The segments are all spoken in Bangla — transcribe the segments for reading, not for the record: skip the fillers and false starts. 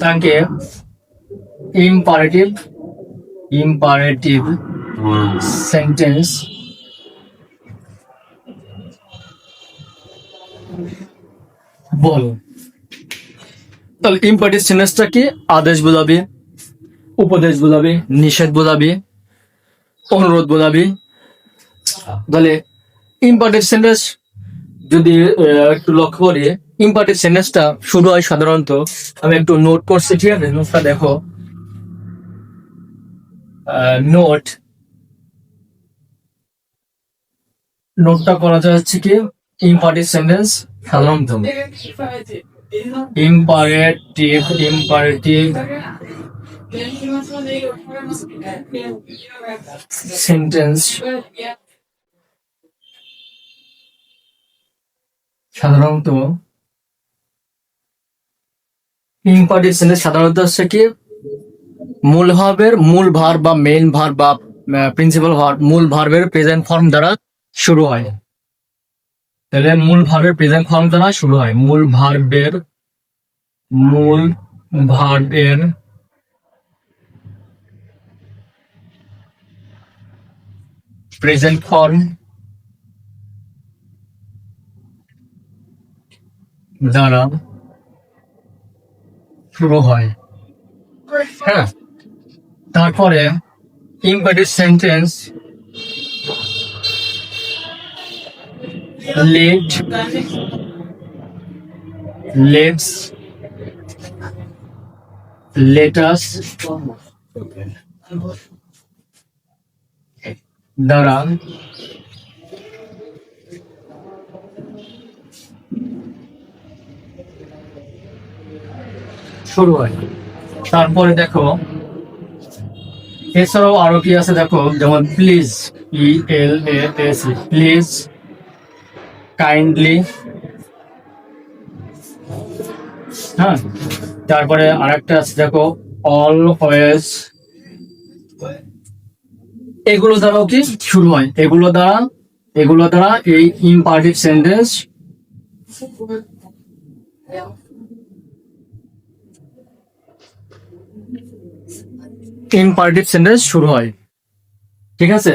তাকে ইম্পারেটিভ সেন্টেন্স বল। তাহলে ইম্পারেটিভ সেন্টেন্সটা কি? আদেশ বোঝাবে, উপদেশ বোঝাবে, নিষেধ বোঝাবে, অনুরোধ বোঝাবে। তাহলে ইম্পারেটিভ সেন্টেন্স যদি একটু লক্ষ্য করি, ইম্পারেটিভ সেন্টেন্সটা শুরু হয় সাধারণত, আমি একটু নোট করছি, ঠিক আছে? নোটটা দেখো, নোটটা করা যাচ্ছে কি ইম্পারেটিভ সেন্টেন্স সাধারণত ইম্পারেটিভ সেন্টেন্স সাধারণত হচ্ছে কি মূল ভার্বের মূল ভার্ব বা মেইন ভার্ব বা প্রিন্সিপাল ভার্ব, মূল ভার্বের প্রেজেন্ট ফর্ম দ্বারা শুরু হয়। তাহলে মূল ভার্বের প্রেজেন্ট ফর্ম দ্বারা শুরু হয়, মূল ভার্বের প্রেজেন্ট ফর্ম দ্বারা শুরু হয়। হ্যাঁ, তারপরে ইম্পারেটিভ সেন্টেন্স লেটাস দ্বারা শুরু হয়। তারপরে দেখো এছাড়াও আরো কি আছে দেখো, যেমন প্লিজ, PLAS, প্লিজ, কাইন্ডলি। হ্যাঁ, তারপরে আরেকটা আছে দেখো অলওয়েজ। এগুলো দ্বারাও কি শুরু হয়, এগুলো দ্বারা এই ইম্পারেটিভ সেন্টেন্স শুরু হয়। ঠিক আছে,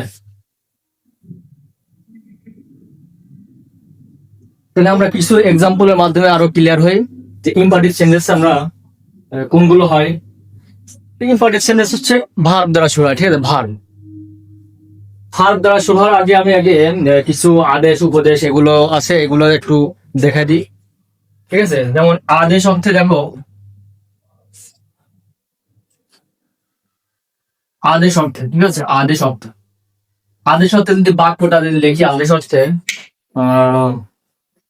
তাহলে আমরা কিছু এক্সাম্পলের মাধ্যমে আরো ক্লিয়ার হই যে ইম্পারেটিভ সেন্টেন্স আমরা কোনগুলো হয়। ইম্পারেটিভ সেন্টেন্স হচ্ছে ভার্ব দ্বারা শুরু হয়। ঠিক আছে, ভার্ব দ্বারা শুরু হওয়ার আগে আমি কিছু আদেশ উপদেশ এগুলো আছে, এগুলো একটু দেখা দিই। ঠিক আছে, যেমন আদেশ অর্থে দেখো, ঠিক আছে, আদেশ অর্থে যদি বাক্যটা যদি লিখি, আদেশ অর্থে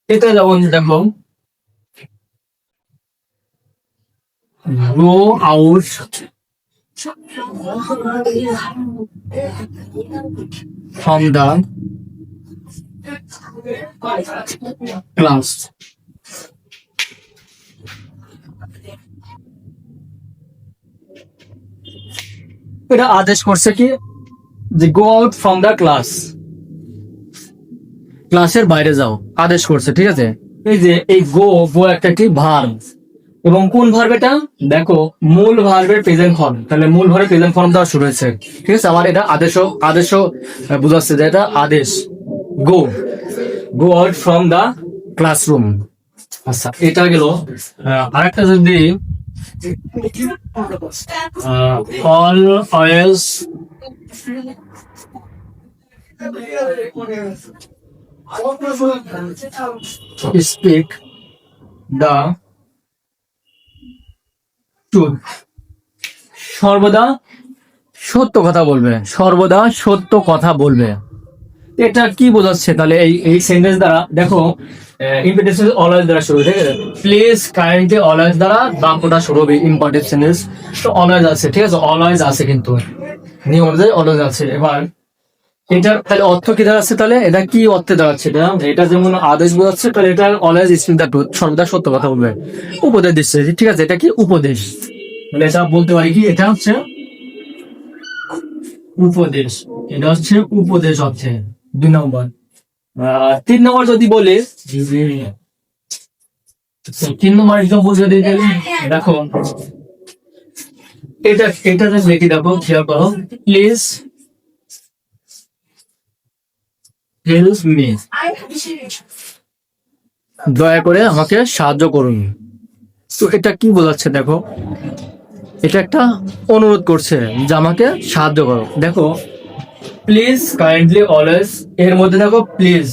এটা যেমন দেখো, go out from the class। এটা আদেশ করছে কি যে গো আউট ফ্রম দ্য ক্লাস, ক্লাসের বাইরে যাও, আদেশ করছে। ঠিক আছে, এই যে এই গো একটা কি ভার্ব, এবং কোন ভার্ব এটা দেখো, মূল ভার্বের প্রেজেন্ট ফর্ম। তাহলে মূল ভার্বের প্রেজেন্ট ফর্ম দেওয়া শুরু হয়েছে। ঠিক আছে, আমার এটা আদেশ বুঝাচ্ছে যে এটা আদেশ, go out from the classroom. আচ্ছা, এটা গেল। আরেকটা যদি অলওয়েজ স্পিক দা ট্রুথ, সর্বদা সত্য কথা বলবে, এটা কি বোঝাচ্ছে তাহলে এই এই সেন্টেন্স দ্বারা দেখো ইম্পারেটিভ সেন্টেন্স অলওয়েজ দ্বারা শুরু, ঠিক আছে? প্লিজ কাইন্ডলি অলওয়েজ দ্বারা বাক্যটা শুরু হবে ইম্পারেটিভ সেন্টেন্স। তো অলওয়েজ আছে, ঠিক আছে, অলওয়েজ আছে, কিন্তু নিয়ম অনুযায়ী অলওয়েজ আছে। এবার এটার তাহলে অর্থ কি দাঁড়াচ্ছে? তাহলে এটা কি অর্থে দাঁড়াচ্ছে? এটা এটা যেমন আদেশ বোঝাচ্ছে, তাহলে এটা অলওয়েজ স্পিক দ্য ট্রুথ, সর্বদা সত্য কথা বলবে, উপদেশ দিচ্ছে, ঠিক আছে? এটা কি উপদেশ, তাহলে এটা বলতে পারি কি এটা হচ্ছে উপদেশ। এটা হচ্ছে উপদেশ হচ্ছে 2 নম্বর। 3 নম্বর যদি বলে, 3 নম্বর এক্সাম্পল যদি দিই, দেখো এটা এটা just লিখে দেখো, খেয়াল করো, প্লিজ হেল্প মি, দয়া করে আমাকে সাহায্য করুন। তো এটা কি বোঝাচ্ছে দেখো, এটা একটা অনুরোধ করছে যে আমাকে সাহায্য করো। দেখো প্লিজ কাইন্ডলি অলওয়েজ, এর মধ্যে দেখো প্লিজ,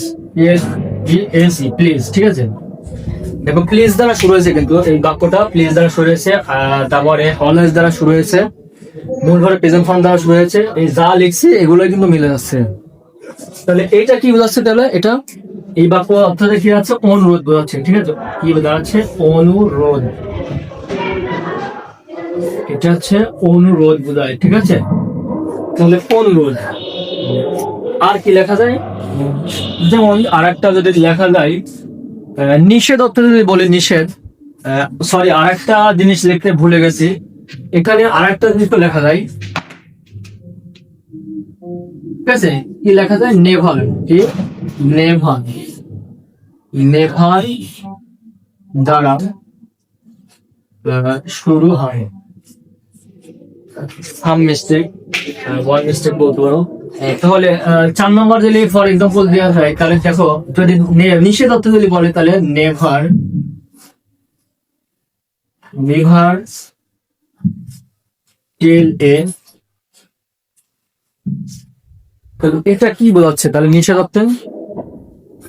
প্লিজ, ঠিক আছে? দেখো প্লিজ দ্বারা শুরু হয়েছে, কিন্তু এই বাক্যটা প্লিজ দ্বারা শুরু হয়েছে, তারপরে অলওয়েজ দ্বারা শুরু হয়েছে, মূল ঘরে প্রেজেন্ট ফর্ম দ্বারা শুরু হয়েছে। এই যা লিখছি এগুলো কিন্তু মিলে যাচ্ছে। তাহলে এইটা কি বোঝাচ্ছে? তাহলে এটা এই বাক্য অর্থটা কি আছে? অনুরোধ বোঝাচ্ছে, ঠিক আছে? কি বোঝাচ্ছে? অনুরোধ। এটা হচ্ছে অনুরোধ বোঝায়, ঠিক আছে? তাহলে অনুরোধ। আর কি লেখা যায়? যেমন আর একটা যদি লেখা যায়, নিষেধ অর্থ যদি বলি নিষেধ, সরি আর একটা জিনিস লিখতে ভুলে গেছি, এখানে আর একটা জিনিস তো লেখা যায়, ঠিক আছে? কি লেখা যায়? নেভার। কি? নেভার। নেভার দ্বারা শুরু হয়। সাম মিস্টেক, ওয়ান মিস্টেক বলতে পারো। তাহলে 4 নম্বর যদি ফর এক্সাম্পল দেওয়া হয়, তাহলে দেখো যদি নিষেধ অর্থ যদি বলে, তাহলে নেভার, নেভার টেল এ, এটা কি বোঝাচ্ছে? তাহলে নিষেধ অর্থে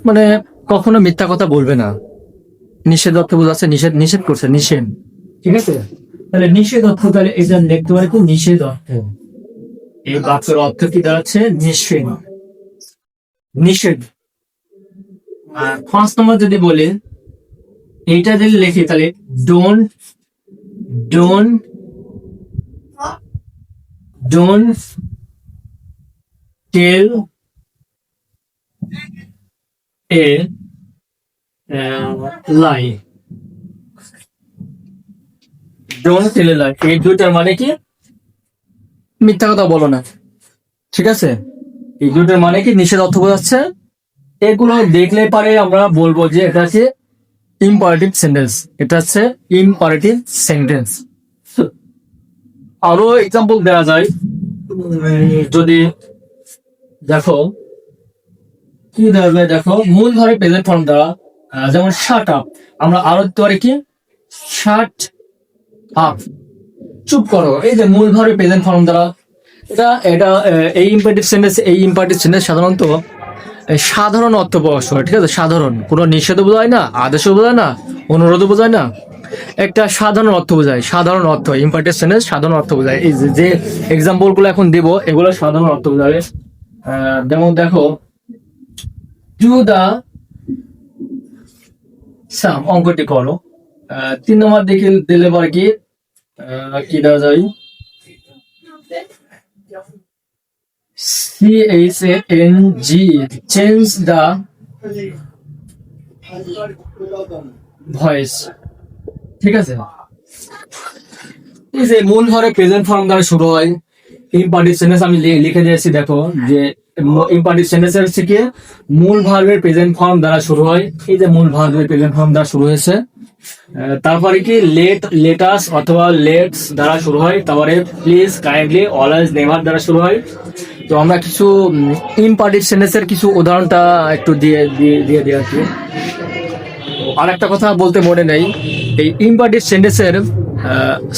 মানে কখনো মিথ্যা কথা বলবে না। নিষেধ অর্থ বোঝাচ্ছে নিষেধ, নিষেধ করছে, নিষেধ, ঠিক আছে? তাহলে নিষেধ অর্থ, তাহলে এটা লিখতে পারে কি নিষেধ অর্থ। এই বাক্যের অর্থ কি দাঁড়াচ্ছে? নিষেধ, নিষেধ। আর 5 নম্বর যদি বলে, এইটা যদি লিখি তাহলে don't, don't, don't tell a lie, don't tell a lie, এই দুটার মানে কি? মিথ্যা কথা বলো না, ঠিক আছে? এই দুটার মানে কি? নিষেধ অর্থ বোঝাচ্ছে। এগুলো দেখলে পারে আমরা বলবো যে এটা হচ্ছে ইম্পারেটিভ সেন্টেন্স, এটা হচ্ছে ইম্পারেটিভ সেন্টেন্স। আরো এক্সাম্পল দেওয়া যায়, যদি দেখো কি দেওয়া যায়, দেখো মূল ধরে প্রেজেন্ট ফর্ম দ্বারা, যেমন শাট আপ, আমরা আরো দিতে পারি কি শাট আপ, চুপ করো। এই যে মূল ধরে প্রেজেন্ট ফর্ম দ্বারা, এটা এটা এই ইম্পারেটিভ সেন্টেন্স, এই ইম্পারেটিভ সেন্টেন্স সাধারণত সাধারণ অর্থ প্রকাশ করে, ঠিক আছে? সাধারণ, কোনো নিষেধও বোঝায় না, আদেশও বোঝায় না, অনুরোধও বোঝায় না, একটা সাধারণ অর্থ বোঝায়, সাধারণ অর্থ। ইম্পারেটিভ সেন্টেন্স সাধারণ অর্থ বোঝায়। এই যে এক্সাম্পল গুলো এখন দিব, এগুলো সাধারণ অর্থ বোঝাবে। যেমন দেখো টু দা সাম, অঙ্কটি করো। 3 নম্বর দেখে দিলে পরে কি কি দেওয়া যায়? CHANG, চেঞ্জ দা ভয়েস, ঠিক আছে? এই যে মূল ধরে প্রেজেন্ট ফর্ম দ্বারা শুরু হয়, ইম্পারেটিভ সেন্টেন্স আমি লিখে দিয়েছি, দেখো যে ইম্পারেটিভ সেন্টেন্স হচ্ছে কি মূল ভার্বের প্রেজেন্ট ফর্ম দ্বারা শুরু হয়। এই যে মূল ভার্বের প্রেজেন্ট ফর্ম দ্বারা শুরু হয়েছে, তারপরে কি লেটাস অথবা লেটস দ্বারা শুরু হয়, তারপরে প্লিজ, কাইন্ডলি, অলওয়েজ, নেভার দ্বারা শুরু হয়। তো আমরা কিছু ইম্পারেটিভ সেন্টেন্সের কিছু উদাহরণটা একটু দিয়ে দিয়ে দিয়ে দিয়ে আর কি। আর একটা কথা বলতে মনে নেই, এই ইম্পারেটিভ সেন্টেন্সের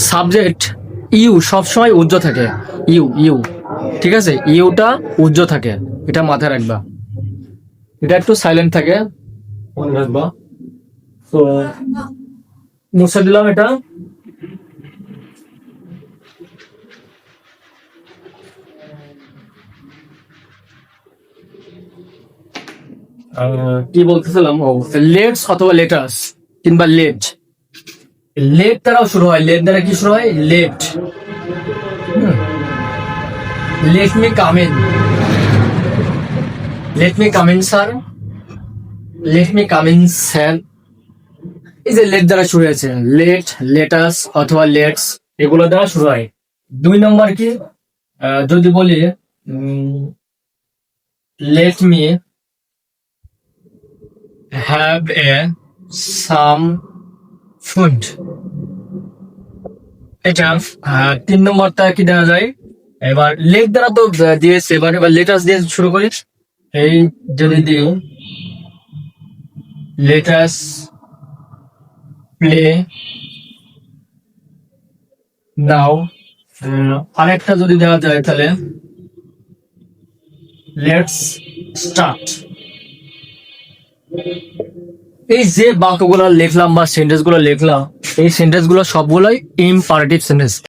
সাবজেক্ট ইউ সবসময় উজ্জ্বল থাকে। ইউ, ইউ, ঠিক আছে? ইউটা উজ্জ্বল থাকে, এটা মাথায় রাখবা। এটা একটু সাইলেন্ট থাকে, মনে রাখবা। তো মুছে দিলাম এটা। কি বলতেছিলাম, ও লেটস অথবা লেটার্স কিংবা লেট। লেট দ্বারাও শুরু হয়, লেট দ্বারা কি শুরু হয়, let. Let me come in, let me come in sir, let me come in sir. এই যে লেট দ্বারা শুরু হয়েছে, লেট, লেটাস অথবা লেটস, এগুলো দ্বারা শুরু হয়। 2 নম্বর কি, যদি বলি let me have a some food, এটা 3 নম্বরটা কি দেওয়া যায়। এবার লেট দ্বারা তো দিয়েছে, এবার লেটাস দিয়ে শুরু করি। এই যদি দিই লেটাস প্লে নাও, আরেকটা যদি দেওয়া যায় তাহলে লেটস স্টার্ট। এই যে বাক্যগুলো লিখলাম বা সেন্টেন্স গুলো লিখলাম, এই সেন্টেন্স গুলো সবগুলোই ইম্পারেটিভ সেন্টেন্স।